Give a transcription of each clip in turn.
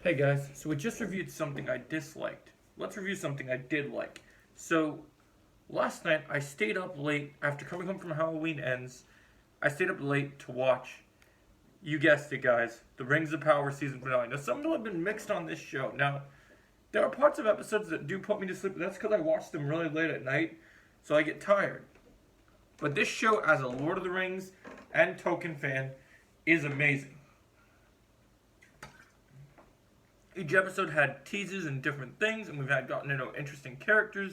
Hey guys, so we just reviewed something I disliked. Let's review something I did like. So, last night I stayed up late after coming home from Halloween Ends. I stayed up late to watch, you guessed it guys, the Rings of Power season finale. Now, some people have been mixed on this show. Now, there are parts of episodes that do put me to sleep, but that's because I watch them really late at night, so I get tired. But this show, as a Lord of the Rings and Tolkien fan, is amazing. Each episode had teases and different things, and we've had gotten to know interesting characters.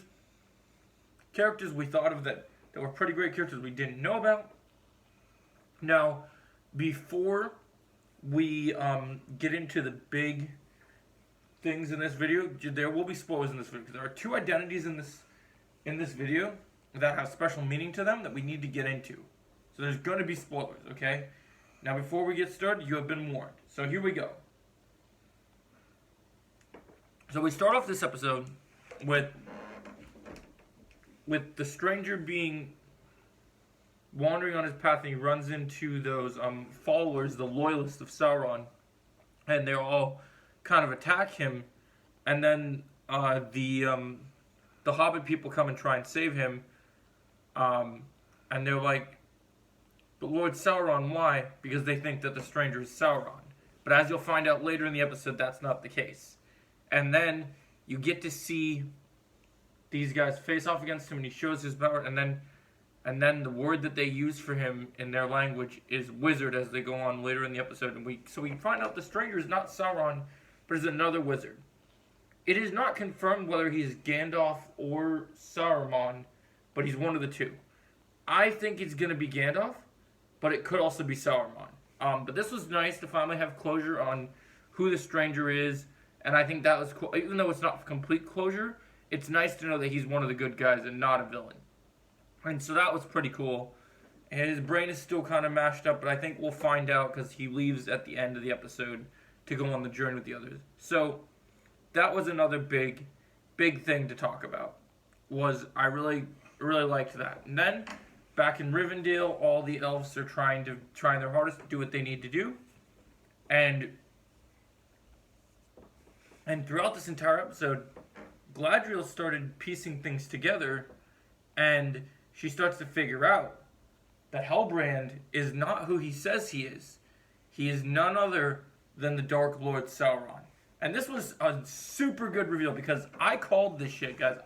Characters we thought of that were pretty great characters we didn't know about. Now, before we get into the big things in this video, there will be spoilers in this video, because there are two identities in this video that have special meaning to them that we need to get into. So there's going to be spoilers, okay? Now, before we get started, you have been warned. So here we go. So we start off this episode with the stranger being wandering on his path, and he runs into those followers, the loyalists of Sauron, and they all kind of attack him, and then the Hobbit people come and try and save him, and they're like, "But Lord Sauron, why?" Because they think that the stranger is Sauron. But as you'll find out later in the episode, that's not the case. And then you get to see these guys face off against him, and he shows his power. And then the word that they use for him in their language is wizard as they go on later in the episode. And we find out the stranger is not Sauron, but is another wizard. It is not confirmed whether he's Gandalf or Saruman, but he's one of the two. I think it's going to be Gandalf, but it could also be Saruman. But this was nice to finally have closure on who the stranger is. And I think that was cool. Even though it's not complete closure, it's nice to know that he's one of the good guys and not a villain. And so that was pretty cool. And his brain is still kind of mashed up, but I think we'll find out because he leaves at the end of the episode to go on the journey with the others. So that was another big thing to talk about. I really liked that. And then back in Rivendell, all the elves are trying their hardest to do what they need to do. And throughout this entire episode, Galadriel started piecing things together, and she starts to figure out that Halbrand is not who he says he is. He is none other than the Dark Lord Sauron. And this was a super good reveal, because I called this shit, guys.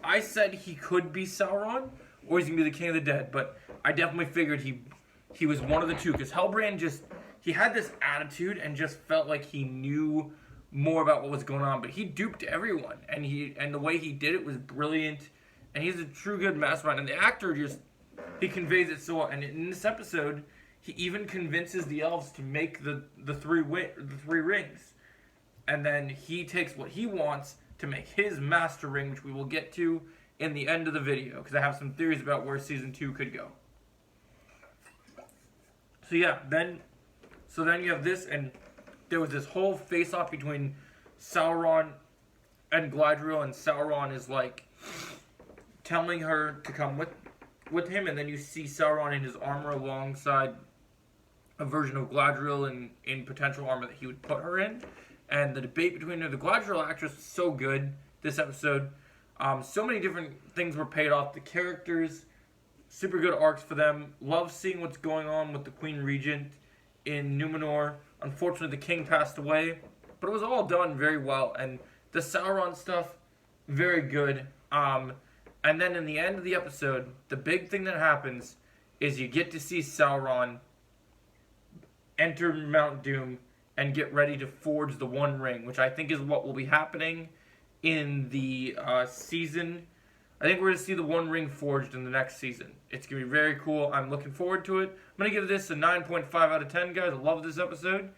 I said he could be Sauron, or he's going to be the King of the Dead, but I definitely figured he was one of the two, because Halbrand he had this attitude and just felt like he knew more about what was going on, but he duped everyone, and the way he did it was brilliant, and he's a true good mastermind, and the actor he conveys it so well. And in this episode, he even convinces the elves to make the three rings, and then he takes what he wants to make his master ring, which we will get to in the end of the video, because I have some theories about where season 2 could go. So yeah, then you have this, and there was this whole face-off between Sauron and Galadriel, and Sauron is like telling her to come with him, and then you see Sauron in his armor alongside a version of Galadriel in potential armor that he would put her in. And the debate between her, the Galadriel actress, was so good this episode. So many different things were paid off. The characters, super good arcs for them. Love seeing what's going on with the Queen Regent in Numenor. Unfortunately, the king passed away, but it was all done very well, and the Sauron stuff, very good. And then in the end of the episode, the big thing that happens is you get to see Sauron enter Mount Doom and get ready to forge the One Ring, which I think is what will be happening in the season. I think we're going to see the One Ring forged in the next season. It's going to be very cool. I'm looking forward to it. I'm going to give this a 9.5 out of 10, guys. I love this episode.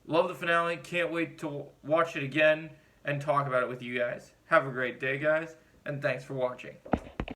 Love the finale. Can't wait to watch it again and talk about it with you guys. Have a great day, guys, and thanks for watching.